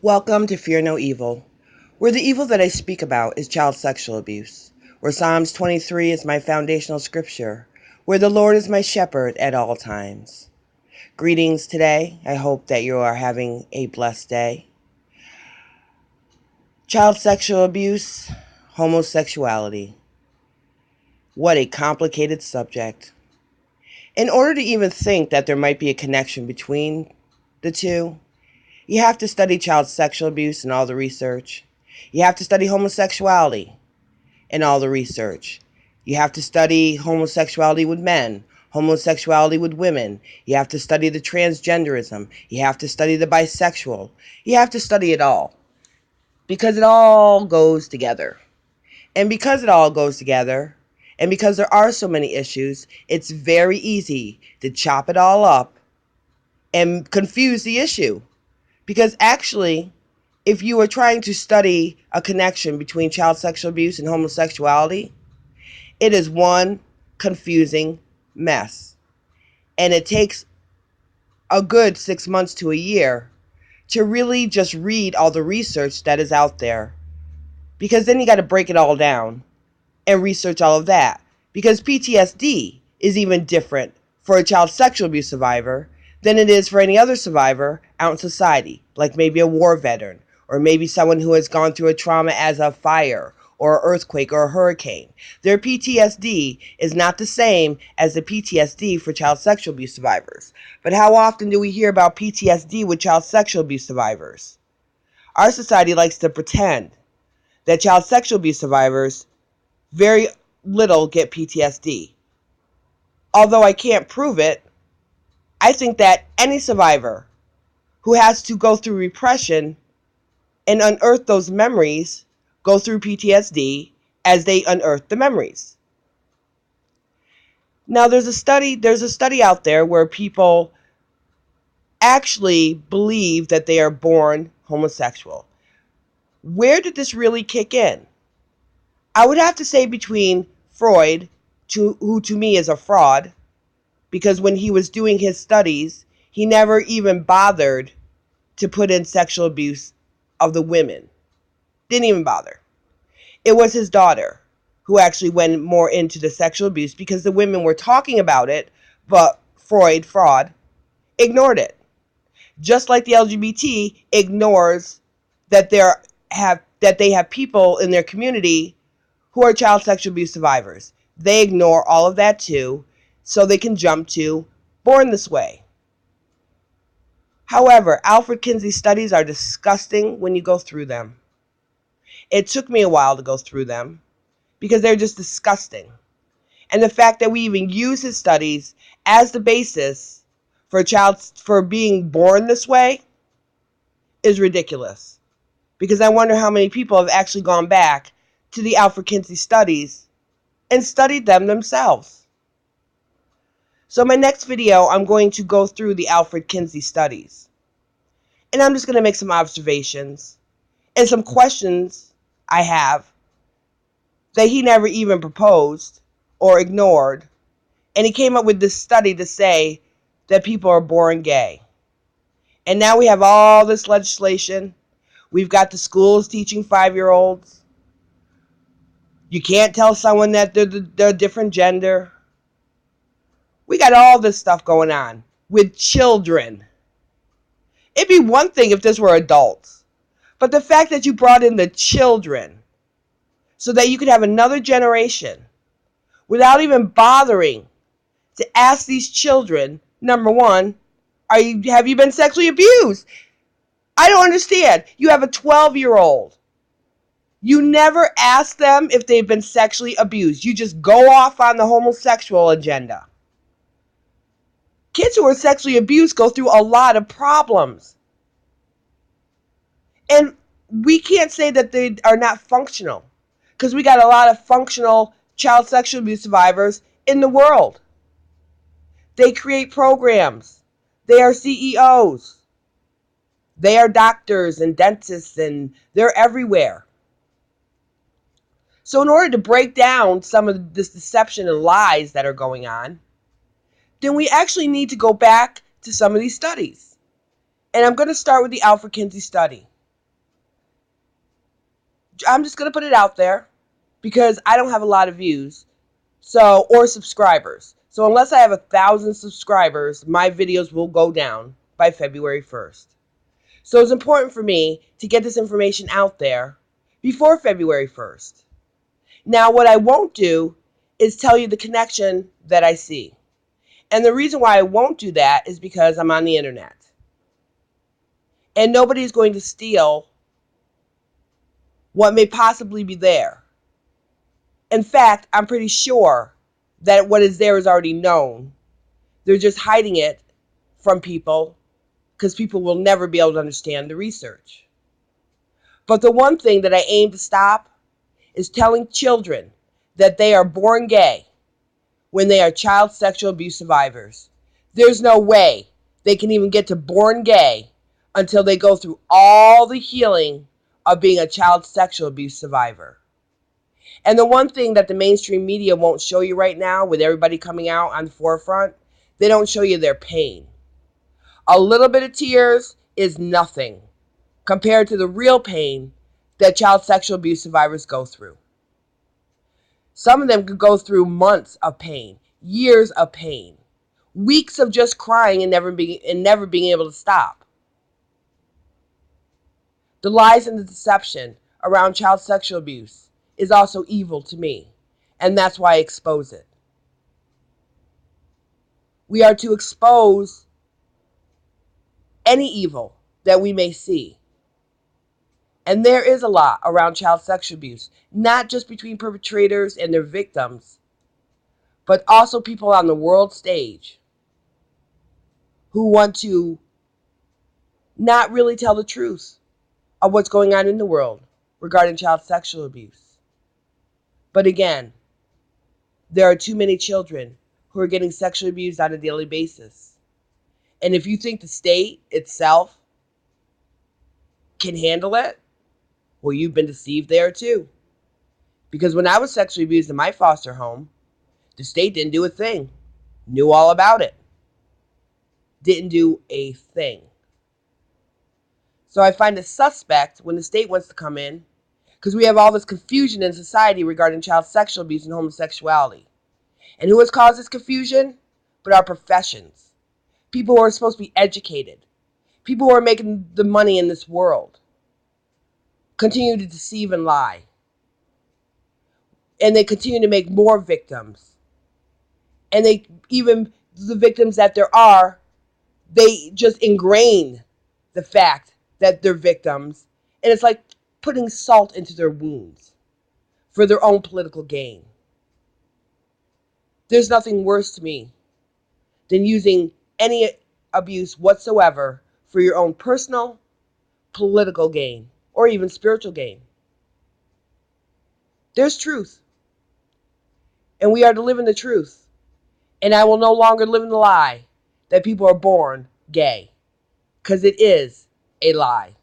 Welcome to Fear No Evil, where the evil that I speak about is child sexual abuse, where Psalms 23 is my foundational scripture, where the Lord is my shepherd at all times. Greetings today. I hope that you are having a blessed day. Child sexual abuse, homosexuality. What a complicated subject. In order to even think that there might be a connection between the two, you have to study child sexual abuse and all the research. You have to study homosexuality and all the research. You have to study homosexuality with men, homosexuality with women. You have to study the transgenderism. You have to study the bisexual. You have to study it all because it all goes together. And because it all goes together, and because there are so many issues, it's very easy to chop it all up and confuse the issue. Because actually, if you are trying to study a connection between child sexual abuse and homosexuality, it is one confusing mess. And it takes a good 6 months to a year to really just read all the research that is out there. Because then you got to break it all down and research all of that. Because PTSD is even different for a child sexual abuse survivor than it is for any other survivor out in society, like maybe a war veteran, or maybe someone who has gone through a trauma as a fire, or an earthquake, or a hurricane. Their PTSD is not the same as the PTSD for child sexual abuse survivors. But how often do we hear about PTSD with child sexual abuse survivors? Our society likes to pretend that child sexual abuse survivors very little get PTSD. Although I can't prove it, I think that any survivor who has to go through repression and unearth those memories go through PTSD as they unearth the memories. Now there's a study out there where people actually believe that they are born homosexual. Where did this really kick in? I would have to say between Freud, who to me is a fraud, because when he was doing his studies, he never even bothered to put in sexual abuse of the women. Didn't even bother. It was his daughter who actually went more into the sexual abuse because the women were talking about it, but fraud, ignored it. Just like the LGBT ignores that they have people in their community who are child sexual abuse survivors. They ignore all of that too, so they can jump to born this way. However, Alfred Kinsey's studies are disgusting when you go through them. It took me a while to go through them because they're just disgusting. And the fact that we even use his studies as the basis for being born this way is ridiculous. Because I wonder how many people have actually gone back to the Alfred Kinsey studies and studied them themselves. So in my next video, I'm going to go through the Alfred Kinsey studies. And I'm just going to make some observations and some questions I have that he never even proposed or ignored. And he came up with this study to say that people are born gay. And now we have all this legislation. We've got the schools teaching 5-year-olds. You can't tell someone that they're a different gender. We got all this stuff going on with children. It'd be one thing if this were adults. But the fact that you brought in the children so that you could have another generation without even bothering to ask these children, number one, have you been sexually abused? I don't understand. You have a 12-year-old. You never ask them if they've been sexually abused. You just go off on the homosexual agenda. Kids who are sexually abused go through a lot of problems. And we can't say that they are not functional, because we got a lot of functional child sexual abuse survivors in the world. They create programs. They are CEOs. They are doctors and dentists, and they're everywhere. So in order to break down some of this deception and lies that are going on, then we actually need to go back to some of these studies. And I'm going to start with the Alfred Kinsey study. I'm just going to put it out there because I don't have a lot of views or subscribers. So unless I have 1,000 subscribers, my videos will go down by February 1st. So it's important for me to get this information out there before February 1st. Now, what I won't do is tell you the connection that I see. And the reason why I won't do that is because I'm on the internet. And nobody's going to steal what may possibly be there. In fact, I'm pretty sure that what is there is already known. They're just hiding it from people because people will never be able to understand the research. But the one thing that I aim to stop is telling children that they are born gay when they are child sexual abuse survivors. There's no way they can even get to born gay until they go through all the healing of being a child sexual abuse survivor. And the one thing that the mainstream media won't show you right now, with everybody coming out on the forefront, they don't show you their pain. A little bit of tears is nothing compared to the real pain that child sexual abuse survivors go through. Some of them could go through months of pain, years of pain, weeks of just crying and never being able to stop. The lies and the deception around child sexual abuse is also evil to me, and that's why I expose it. We are to expose any evil that we may see. And there is a lot around child sexual abuse, not just between perpetrators and their victims, but also people on the world stage who want to not really tell the truth of what's going on in the world regarding child sexual abuse. But again, there are too many children who are getting sexually abused on a daily basis. And if you think the state itself can handle it, well, you've been deceived there too. Because when I was sexually abused in my foster home, the state didn't do a thing. Knew all about it. Didn't do a thing. So I find it suspect when the state wants to come in, because we have all this confusion in society regarding child sexual abuse and homosexuality. And who has caused this confusion? But our professions. People who are supposed to be educated. People who are making the money in this world. Continue to deceive and lie. And they continue to make more victims. And the victims that there are, they just ingrain the fact that they're victims. And it's like putting salt into their wounds for their own political gain. There's nothing worse to me than using any abuse whatsoever for your own personal, political gain, or even spiritual gain. There's truth. And we are to live in the truth. And I will no longer live in the lie that people are born gay. Because it is a lie.